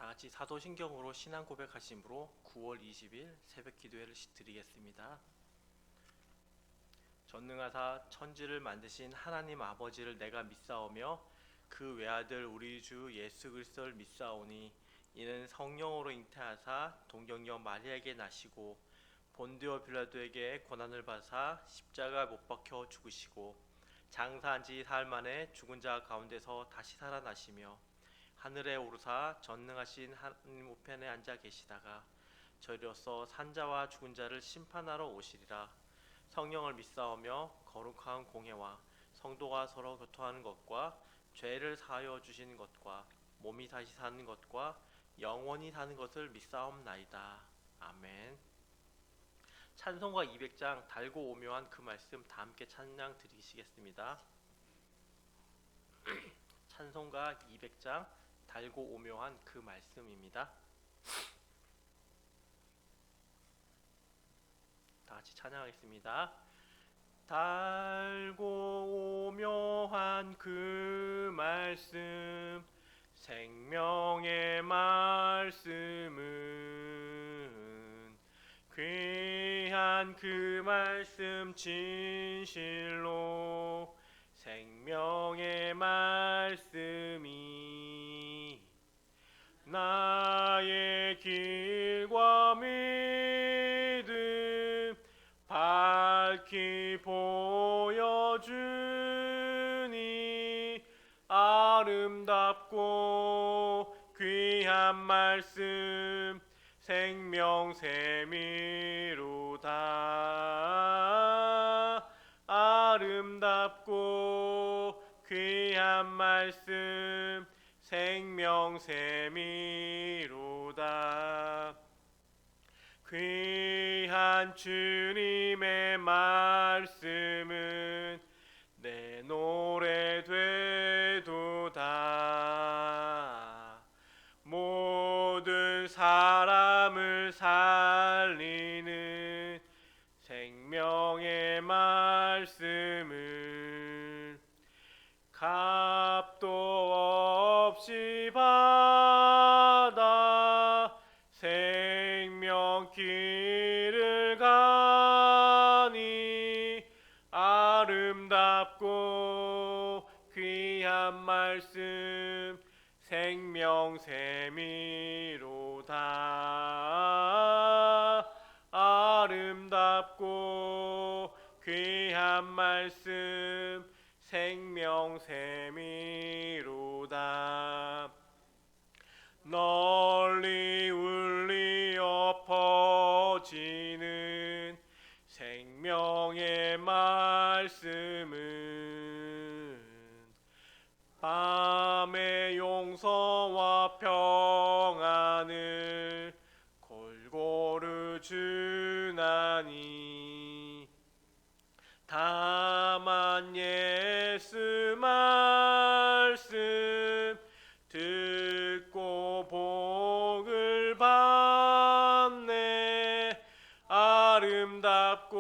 같이 사도신경으로 신앙 고백하심으로 9월 20일 새벽 기도회를 드리겠습니다. 전능하사 천지를 만드신 하나님 아버지를 내가 믿사오며 그 외아들 우리 주 예수 그리스도를 믿사오니 이는 성령으로 잉태하사 동정녀 마리아에게 나시고 본디오 빌라도에게 고난을 받으사 십자가 못 박혀 죽으시고 장사한 지 사흘 만에 죽은 자 가운데서 다시 살아나시며 하늘에 오르사 전능하신 하나님 우편에 앉아 계시다가 저희로서 산자와 죽은 자를 심판하러 오시리라. 성령을 믿사오며 거룩한 공회와 성도가 서로 교통하는 것과 죄를 사하여 주시는 것과 몸이 다시 사는 것과 영원히 사는 것을 믿사옵나이다. 아멘. 찬송가 200장 달고 오묘한 그 말씀 다 함께 찬양 드리시겠습니다. 찬송가 200장 달고 오묘한 그 말씀입니다. 다 같이 찬양하겠습니다. 달고 오묘한 그 말씀, 생명의 말씀은 귀한 그 말씀 진실로 생명의 말씀이 나의 길과 믿음 밝히 보여주니 아름답고 귀한 말씀 생명샘이로다. 아름답고 귀한 말씀 생명샘이로다. 귀한 주님의 말씀은 내 노래 되도다. 모든 사람을 살리는 생명의 말씀을 값도 없이 받아 생명 길을 가니 아름답고 귀한 말씀 생명샘이로다. 아름답고 귀한 말씀 생명샘이로다. 널리 울리어 퍼지는 생명의 말씀은 밤의 용서와 평안을 골고루 주나니 다만 예수 말씀 듣고 복을 받네. 아름답고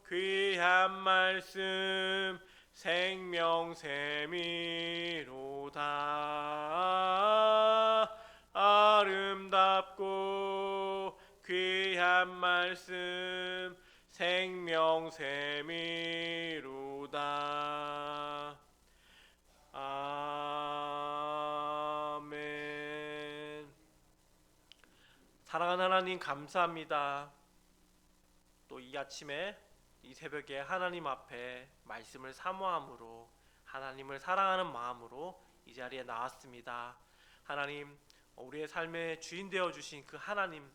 귀한 말씀 생명샘이로다. 아름답고 귀한 말씀 생명샘이로다. 아멘. 사랑하는 하나님 감사합니다. 또 이 아침에 이 새벽에 하나님 앞에 말씀을 사모함으로 하나님을 사랑하는 마음으로 이 자리에 나왔습니다. 하나님, 우리의 삶의 주인 되어 주신 그 하나님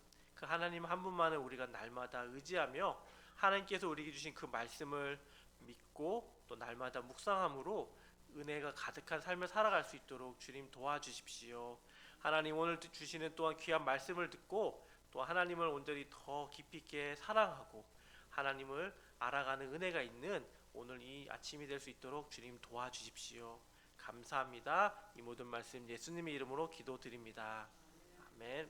한 분만을 우리가 날마다 의지하며 하나님께서 우리에게 주신 그 말씀을 믿고 또 날마다 묵상함으로 은혜가 가득한 삶을 살아갈 수 있도록 주님 도와주십시오. 하나님, 오늘 주시는 또한 귀한 말씀을 듣고 또 하나님을 온전히 더 깊이 있게 사랑하고 하나님을 알아가는 은혜가 있는 오늘 이 아침이 될 수 있도록 주님 도와주십시오. 감사합니다. 이 모든 말씀 예수님의 이름으로 기도드립니다. 아멘.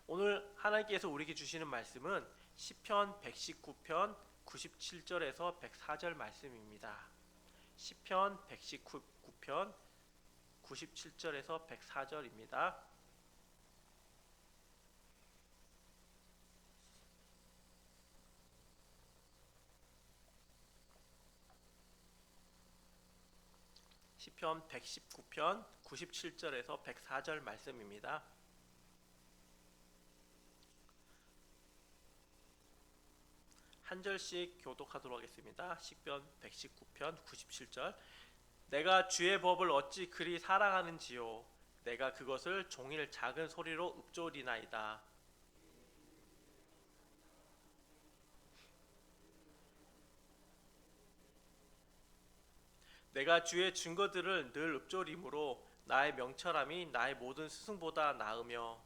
오늘 하나님께서 우리에게 주시는 말씀은 시편 119편 97절에서 104절 말씀입니다. 시편 119편 97절에서 104절입니다. 시편 119편 97절에서 104절 말씀입니다. 한 절씩 교독하도록 하겠습니다. 시편 119편 97절. 내가 주의 법을 어찌 그리 사랑하는지요. 내가 그것을 종일 작은 소리로 읊조리나이다. 내가 주의 증거들을 늘 읊조림으로 나의 명철함이 나의 모든 스승보다 나으며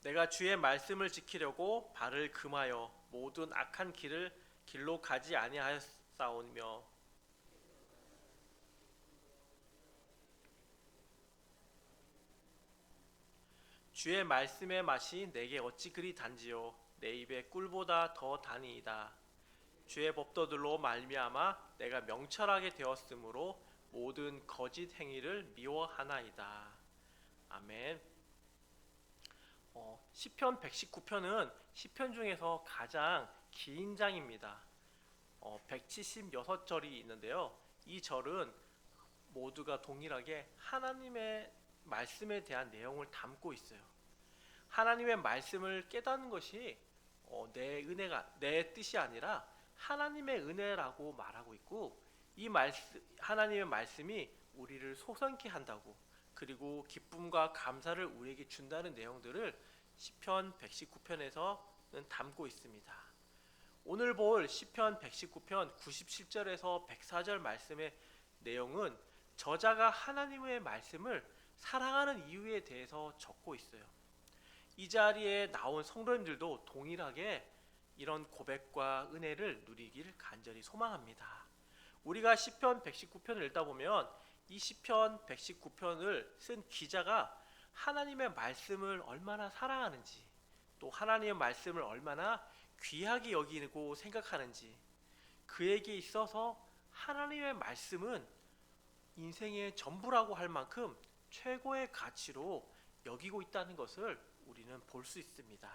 내가 주의 말씀을 지키려고 발을 금하여 모든 악한 길로 가지 아니하였사오며 주의 말씀의 맛이 내게 어찌 그리 단지요. 내 입에 꿀보다 더 다니이다. 주의 법도들로 말미암아 내가 명철하게 되었으므로 모든 거짓 행위를 미워하나이다. 아멘. 시편 119편은 시편 중에서 가장 긴 장입니다. 176절이 있는데요. 이 절은 모두가 동일하게 하나님의 말씀에 대한 내용을 담고 있어요. 하나님의 말씀을 깨닫는 것이 내 은혜가 내 뜻이 아니라 하나님의 은혜라고 말하고 있고, 이 하나님의 말씀이 우리를 소성케 한다고, 그리고 기쁨과 감사를 우리에게 준다는 내용들을 시편 119편에서는 담고 있습니다. 오늘 볼 시편 119편 97절에서 104절 말씀의 내용은 저자가 하나님의 말씀을 사랑하는 이유에 대해서 적고 있어요. 이 자리에 나온 성도님들도 동일하게 이런 고백과 은혜를 누리길 간절히 소망합니다. 우리가 시편 119편을 읽다 보면 이 시편 119편을 쓴 기자가 하나님의 말씀을 얼마나 사랑하는지, 또 하나님의 말씀을 얼마나 귀하게 여기고 생각하는지, 그에게 있어서 하나님의 말씀은 인생의 전부라고 할 만큼 최고의 가치로 여기고 있다는 것을 우리는 볼 수 있습니다.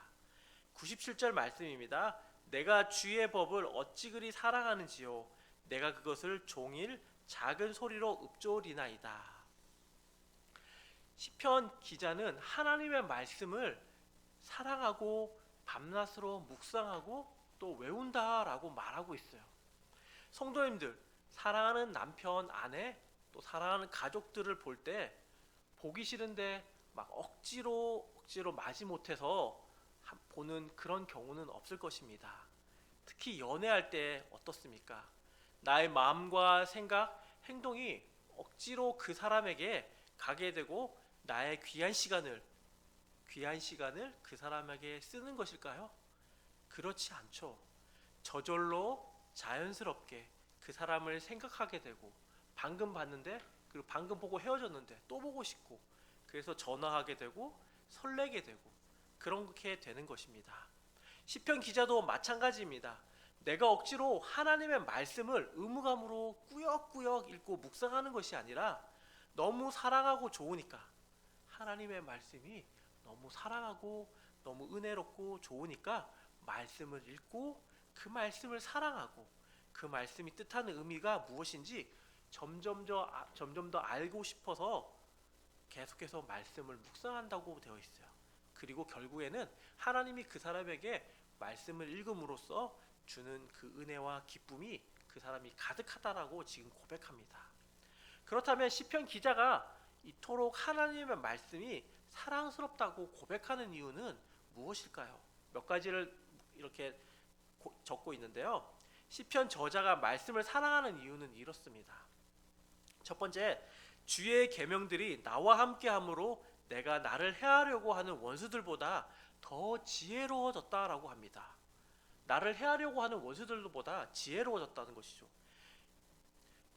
97절 말씀입니다. 내가 주의 법을 어찌 그리 사랑하는지요. 내가 그것을 종일 작은 소리로 읊조리나이다. 시편 기자는 하나님의 말씀을 사랑하고 밤낮으로 묵상하고 또 외운다라고 말하고 있어요. 성도님들, 사랑하는 남편, 아내, 또 사랑하는 가족들을 볼 때 보기 싫은데 막 억지로 마지못해서 보는 그런 경우는 없을 것입니다. 특히 연애할 때 어떻습니까? 나의 마음과 생각, 행동이 억지로 그 사람에게 가게 되고 나의 귀한 시간을 그 사람에게 쓰는 것일까요? 그렇지 않죠. 저절로 자연스럽게 그 사람을 생각하게 되고, 방금 봤는데, 그리고 방금 보고 헤어졌는데 또 보고 싶고, 그래서 전화하게 되고 설레게 되고 그렇게 되는 것입니다. 시편 기자도 마찬가지입니다. 내가 억지로 하나님의 말씀을 의무감으로 꾸역꾸역 읽고 묵상하는 것이 아니라 너무 사랑하고 좋으니까, 하나님의 말씀이 너무 사랑하고 너무 은혜롭고 좋으니까 말씀을 읽고 그 말씀을 사랑하고 그 말씀이 뜻하는 의미가 무엇인지 점점 더 알고 싶어서 계속해서 말씀을 묵상한다고 되어 있어요. 그리고 결국에는 하나님이 그 사람에게 말씀을 읽음으로써 주는 그 은혜와 기쁨이 그 사람이 가득하다라고 지금 고백합니다. 그렇다면 시편 기자가 이토록 하나님의 말씀이 사랑스럽다고 고백하는 이유는 무엇일까요? 몇 가지를 이렇게 적고 있는데요. 시편 저자가 말씀을 사랑하는 이유는 이렇습니다. 첫 번째, 주의 계명들이 나와 함께함으로 내가 나를 해하려고 하는 원수들보다 더 지혜로워졌다라고 합니다. 나를 해하려고 하는 원수들보다 지혜로워졌다는 것이죠.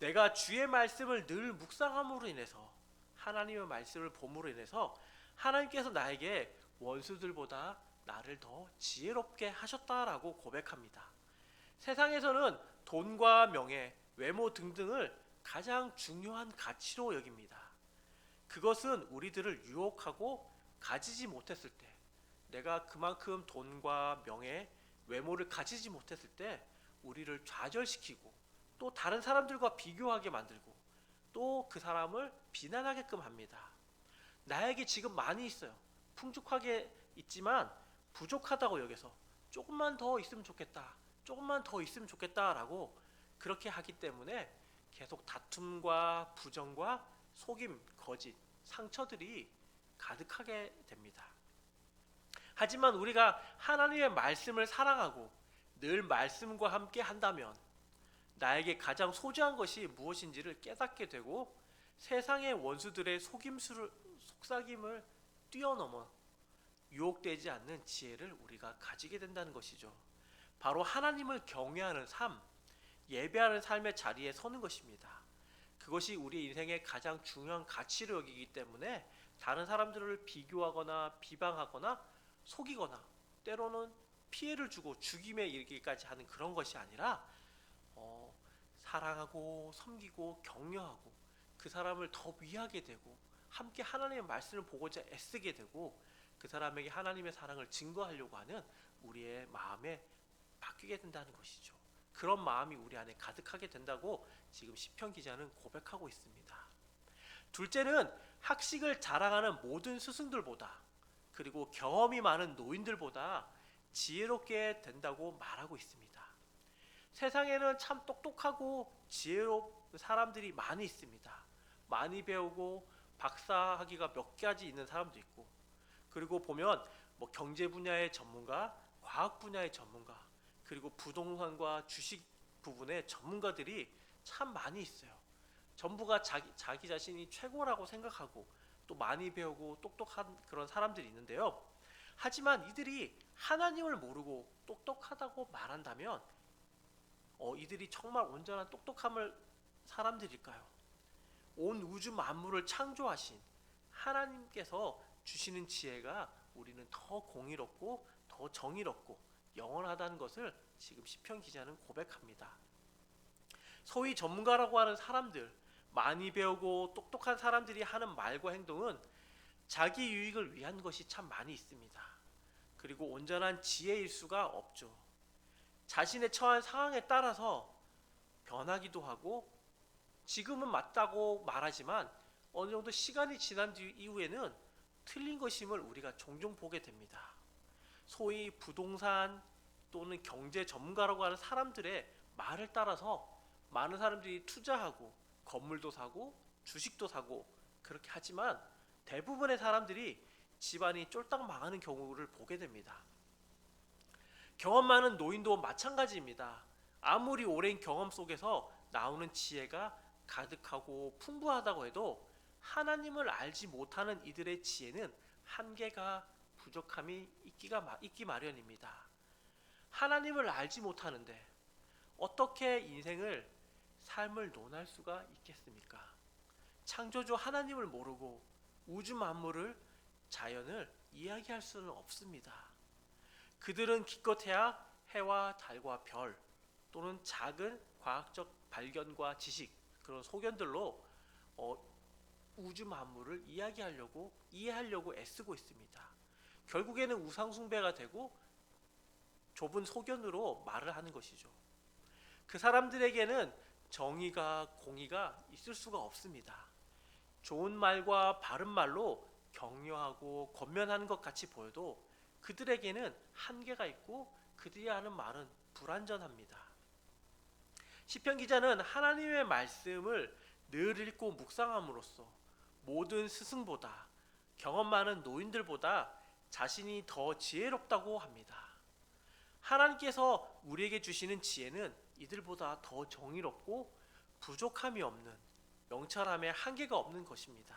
내가 주의 말씀을 늘 묵상함으로 인해서, 하나님의 말씀을 봄으로 인해서 하나님께서 나에게 원수들보다 나를 더 지혜롭게 하셨다라고 고백합니다. 세상에서는 돈과 명예, 외모 등등을 가장 중요한 가치로 여깁니다. 그것은 우리들을 유혹하고 가지지 못했을 때, 내가 그만큼 돈과 명예, 외모를 가지지 못했을 때 우리를 좌절시키고 또 다른 사람들과 비교하게 만들고 또 그 사람을 비난하게끔 합니다. 나에게 지금 많이 있어요. 풍족하게 있지만 부족하다고 여겨서 조금만 더 있으면 좋겠다. 조금만 더 있으면 좋겠다라고 그렇게 하기 때문에 계속 다툼과 부정과 속임, 거짓, 상처들이 가득하게 됩니다. 하지만 우리가 하나님의 말씀을 사랑하고 늘 말씀과 함께 한다면 나에게 가장 소중한 것이 무엇인지를 깨닫게 되고 세상의 원수들의 속삭임을 뛰어넘어 유혹되지 않는 지혜를 우리가 가지게 된다는 것이죠. 바로 하나님을 경외하는 삶, 예배하는 삶의 자리에 서는 것입니다. 그것이 우리 인생의 가장 중요한 가치로 여기기 때문에 다른 사람들을 비교하거나 비방하거나 속이거나 때로는 피해를 주고 죽임에 이르기까지 하는 그런 것이 아니라 사랑하고 섬기고 격려하고 그 사람을 더 위하게 되고 함께 하나님의 말씀을 보고자 애쓰게 되고 그 사람에게 하나님의 사랑을 증거하려고 하는 우리의 마음에 바뀌게 된다는 것이죠. 그런 마음이 우리 안에 가득하게 된다고 지금 시편 기자는 고백하고 있습니다. 둘째는 학식을 자랑하는 모든 스승들보다 그리고 경험이 많은 노인들보다 지혜롭게 된다고 말하고 있습니다. 세상에는 참 똑똑하고 지혜로운 사람들이 많이 있습니다. 많이 배우고 박사학위가 몇 가지 있는 사람도 있고 그리고 보면 경제 분야의 전문가, 과학 분야의 전문가 그리고 부동산과 주식 부분의 전문가들이 참 많이 있어요. 전부가 자기 자신이 최고라고 생각하고 또 많이 배우고 똑똑한 그런 사람들이 있는데요. 하지만 이들이 하나님을 모르고 똑똑하다고 말한다면 이들이 정말 온전한 똑똑함을 사람들일까요? 온 우주 만물을 창조하신 하나님께서 주시는 지혜가 우리는 더 공의롭고 더 정의롭고 영원하다는 것을 지금 시편 기자는 고백합니다. 소위 전문가라고 하는 사람들, 많이 배우고 똑똑한 사람들이 하는 말과 행동은 자기 유익을 위한 것이 참 많이 있습니다. 그리고 온전한 지혜일 수가 없죠. 자신의 처한 상황에 따라서 변하기도 하고 지금은 맞다고 말하지만 어느 정도 시간이 지난 이후에는 틀린 것임을 우리가 종종 보게 됩니다. 소위 부동산 또는 경제 전문가라고 하는 사람들의 말을 따라서 많은 사람들이 투자하고 건물도 사고 주식도 사고 그렇게 하지만 대부분의 사람들이 집안이 쫄딱 망하는 경우를 보게 됩니다. 경험 많은 노인도 마찬가지입니다. 아무리 오랜 경험 속에서 나오는 지혜가 가득하고 풍부하다고 해도 하나님을 알지 못하는 이들의 지혜는 한계가 부족함이 있기 마련입니다. 하나님을 알지 못하는데 어떻게 삶을 논할 수가 있겠습니까? 창조주 하나님을 모르고 우주 만물을 자연을 이야기할 수는 없습니다. 그들은 기껏해야 해와 달과 별 또는 작은 과학적 발견과 지식 그런 소견들로 우주 만물을 이해하려고 애쓰고 있습니다. 결국에는 우상숭배가 되고 좁은 소견으로 말을 하는 것이죠. 그 사람들에게는 정의가 공의가 있을 수가 없습니다. 좋은 말과 바른 말로 격려하고 권면하는 것 같이 보여도 그들에게는 한계가 있고 그들이 하는 말은 불완전합니다. 시편 기자는 하나님의 말씀을 늘 읽고 묵상함으로써 모든 스승보다 경험 많은 노인들보다 자신이 더 지혜롭다고 합니다. 하나님께서 우리에게 주시는 지혜는 이들보다 더 정의롭고 부족함이 없는 명철함에 한계가 없는 것입니다.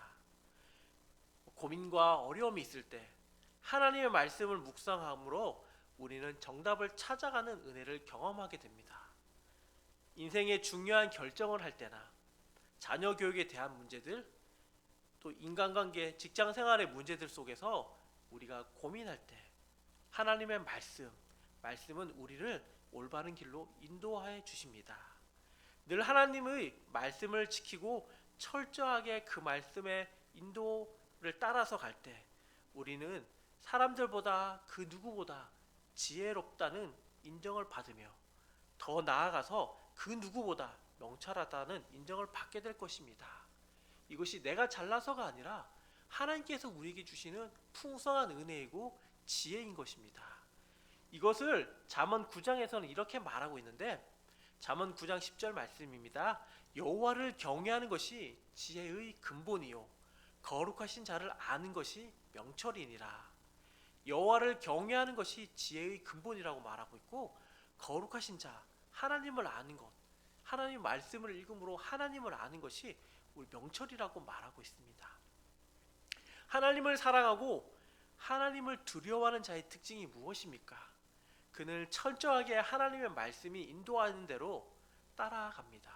고민과 어려움이 있을 때 하나님의 말씀을 묵상함으로 우리는 정답을 찾아가는 은혜를 경험하게 됩니다. 인생의 중요한 결정을 할 때나 자녀 교육에 대한 문제들, 또 인간관계, 직장생활의 문제들 속에서 우리가 고민할 때 하나님의 말씀은 우리를 올바른 길로 인도하여 주십니다. 늘 하나님의 말씀을 지키고 철저하게 그 말씀의 인도를 따라서 갈 때 우리는 사람들보다 그 누구보다 지혜롭다는 인정을 받으며 더 나아가서 그 누구보다 명철하다는 인정을 받게 될 것입니다. 이것이 내가 잘나서가 아니라 하나님께서 우리에게 주시는 풍성한 은혜이고 지혜인 것입니다. 이것을 잠언 9장에서는 이렇게 말하고 있는데, 잠언 9장 10절 말씀입니다. 여호와를 경외하는 것이 지혜의 근본이요 거룩하신 자를 아는 것이 명철이니라. 여호와를 경외하는 것이 지혜의 근본이라고 말하고 있고, 거룩하신 자, 하나님을 아는 것, 하나님 말씀을 읽음으로 하나님을 아는 것이 우리 명철이라고 말하고 있습니다. 하나님을 사랑하고 하나님을 두려워하는 자의 특징이 무엇입니까? 그는 철저하게 하나님의 말씀이 인도하는 대로 따라갑니다.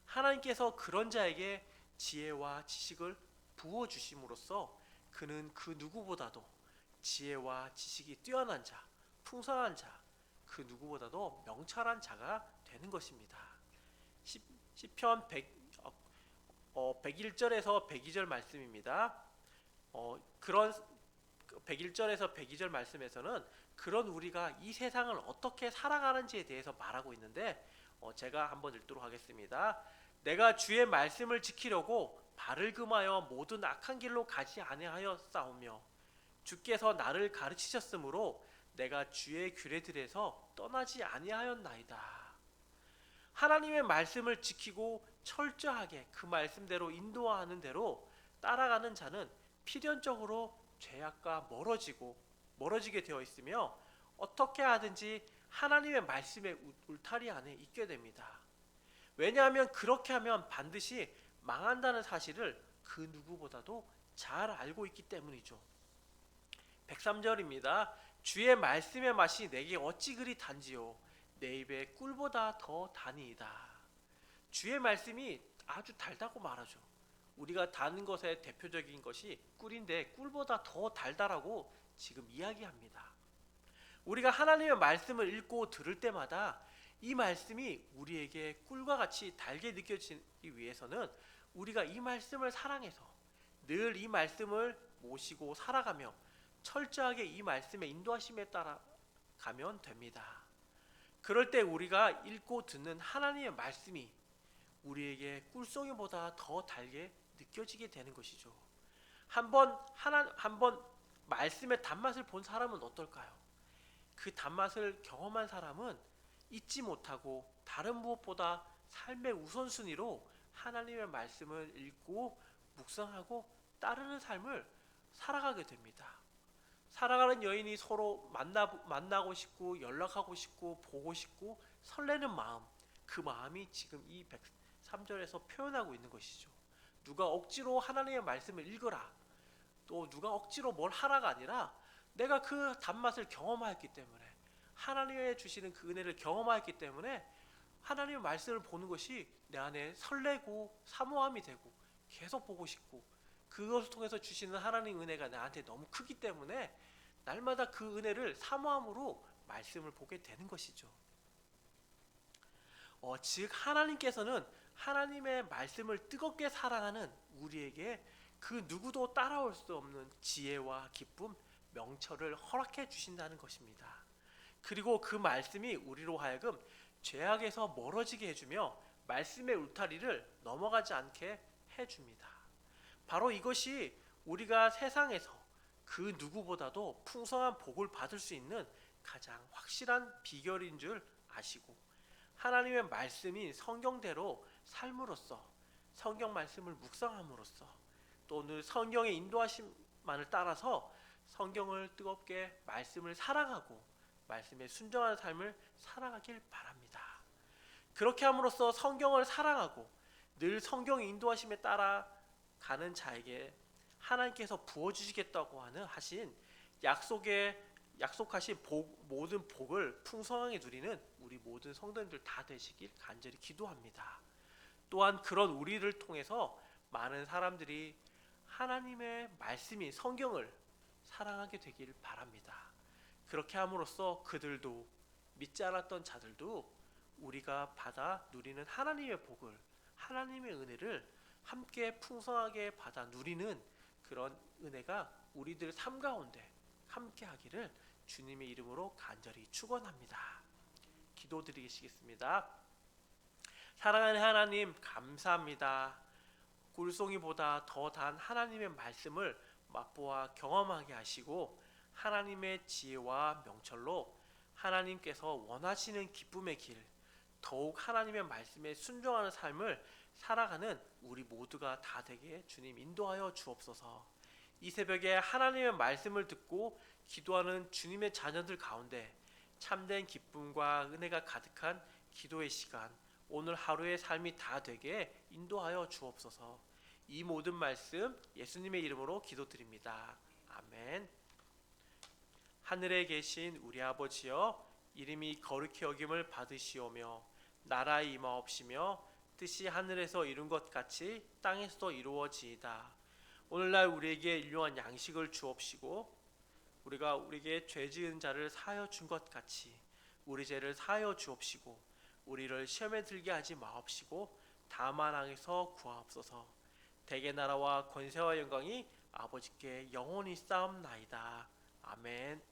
하나님께서 그런 자에게 지혜와 지식을 부어주심으로써 그는 그 누구보다도 지혜와 지식이 뛰어난 자, 풍성한 자, 그 누구보다도 명철한 자가 되는 것입니다. 시편 101절에서 102절 말씀입니다. 그런 101절에서 102절 말씀에서는 그런 우리가 이 세상을 어떻게 살아가는지에 대해서 말하고 있는데, 제가 한번 읽도록 하겠습니다. 내가 주의 말씀을 지키려고 발을 금하여 모든 악한 길로 가지 아니하여 싸우며 주께서 나를 가르치셨으므로 내가 주의 규례들에서 떠나지 아니하였나이다. 하나님의 말씀을 지키고 철저하게 그 말씀대로 인도하는 대로 따라가는 자는 필연적으로 죄악과 멀어지게 되어 있으며 어떻게 하든지 하나님의 말씀의 울타리 안에 있게 됩니다. 왜냐하면 그렇게 하면 반드시 망한다는 사실을 그 누구보다도 잘 알고 있기 때문이죠. 103절입니다. 주의 말씀의 맛이 내게 어찌 그리 단지요 내 입에 꿀보다 더 다니이다. 주의 말씀이 아주 달다고 말하죠. 우리가 다는 것의 대표적인 것이 꿀인데 꿀보다 더 달다라고 지금 이야기합니다. 우리가 하나님의 말씀을 읽고 들을 때마다 이 말씀이 우리에게 꿀과 같이 달게 느껴지기 위해서는 우리가 이 말씀을 사랑해서 늘 이 말씀을 모시고 살아가며 철저하게 이 말씀의 인도하심에 따라 가면 됩니다. 그럴 때 우리가 읽고 듣는 하나님의 말씀이 우리에게 꿀송이보다 더 달게 느껴지게 되는 것이죠. 한번 말씀의 단맛을 본 사람은 어떨까요? 그 단맛을 경험한 사람은 잊지 못하고 다른 무엇보다 삶의 우선순위로 하나님의 말씀을 읽고 묵상하고 따르는 삶을 살아가게 됩니다. 사랑하는 여인이 서로 만나고 싶고 연락하고 싶고 보고 싶고 설레는 마음, 그 마음이 지금 이 103절에서 표현하고 있는 것이죠. 누가 억지로 하나님의 말씀을 읽으라, 또 누가 억지로 뭘 하라가 아니라 내가 그 단맛을 경험하였기 때문에, 하나님의 주시는 그 은혜를 경험하였기 때문에 하나님의 말씀을 보는 것이 내 안에 설레고 사모함이 되고 계속 보고 싶고, 그것을 통해서 주시는 하나님 은혜가 나한테 너무 크기 때문에 날마다 그 은혜를 사모함으로 말씀을 보게 되는 것이죠. 즉 하나님께서는 하나님의 말씀을 뜨겁게 사랑하는 우리에게 그 누구도 따라올 수 없는 지혜와 기쁨, 명철을 허락해 주신다는 것입니다. 그리고 그 말씀이 우리로 하여금 죄악에서 멀어지게 해주며 말씀의 울타리를 넘어가지 않게 해줍니다. 바로 이것이 우리가 세상에서 그 누구보다도 풍성한 복을 받을 수 있는 가장 확실한 비결인 줄 아시고, 하나님의 말씀인 성경대로 삶으로써, 성경 말씀을 묵상함으로써, 또 늘 성경의 인도하심만을 따라서 성경을 뜨겁게 말씀을 사랑하고 말씀에 순종하는 삶을 살아가길 바랍니다. 그렇게 함으로써 성경을 사랑하고 늘 성경의 인도하심에 따라 가는 자에게 하나님께서 부어주시겠다고 하신 약속하신 모든 복을 풍성하게 누리는 우리 모든 성도님들 다 되시길 간절히 기도합니다. 또한 그런 우리를 통해서 많은 사람들이 하나님의 말씀인 성경을 사랑하게 되길 바랍니다. 그렇게 함으로써 그들도 믿지 않았던 자들도 우리가 받아 누리는 하나님의 복을, 하나님의 은혜를 함께 풍성하게 받아 누리는 그런 은혜가 우리들 삶 가운데 함께 하기를 주님의 이름으로 간절히 축원합니다. 기도드리겠습니다. 사랑하는 하나님, 감사합니다. 꿀송이보다 더 단 하나님의 말씀을 맛보아 경험하게 하시고 하나님의 지혜와 명철로 하나님께서 원하시는 기쁨의 길, 더욱 하나님의 말씀에 순종하는 삶을 살아가는 우리 모두가 다 되게 주님 인도하여 주옵소서. 이 새벽에 하나님의 말씀을 듣고 기도하는 주님의 자녀들 가운데 참된 기쁨과 은혜가 가득한 기도의 시간, 오늘 하루의 삶이 다 되게 인도하여 주옵소서. 이 모든 말씀 예수님의 이름으로 기도드립니다. 아멘. 하늘에 계신 우리 아버지여, 이름이 거룩히 여김을 받으시오며 나라 임하옵시며 뜻이 하늘에서 이룬 것 같이 땅에서도 이루어지이다. 오늘날 우리에게 일용할 양식을 주옵시고 우리가 우리에게 죄 지은 자를 사하여 준 것 같이 우리 죄를 사하여 주옵시고 우리를 시험에 들게 하지 마옵시고 다만 악에서 구하옵소서. 대개 나라와 권세와 영광이 아버지께 영원히 쌓옵나이다. 아멘.